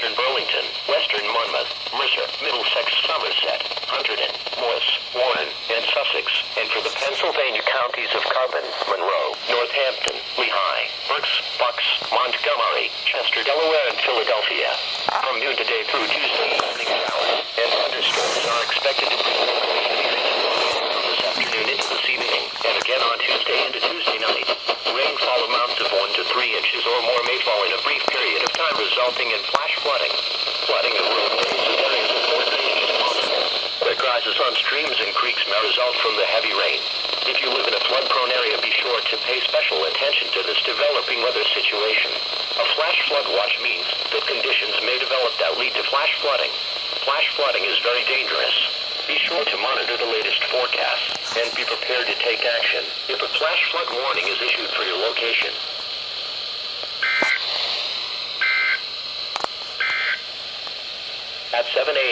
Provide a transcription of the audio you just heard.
Eastern Burlington, Western Monmouth, Mercer, Middlesex, Somerset, Hunterdon, Morris, Warren, and Sussex, and for the Pennsylvania counties of Carbon, Monroe, Northampton, Lehigh, Berks, Bucks, Montgomery, Chester, Delaware, and Philadelphia. From noon today through Tuesday evening, showers and thunderstorms are expected to bring from this afternoon into this evening, and again on Tuesday into Tuesday night. Rainfall amounts of 1 to 3 inches or more may fall in a brief period of time, resulting in flash flooding. Flooding of roadways and areas of poor drainage is possible. Quick rises on streams and creeks may result from the heavy rain. If you live in a flood-prone area, be sure to pay special attention to this developing weather situation. A flash flood watch means that conditions may develop that lead to flash flooding. Flash flooding is very dangerous. Be sure to monitor the latest forecasts and be prepared to take action if a flash flood warning is issued for your location. At 7 a.m.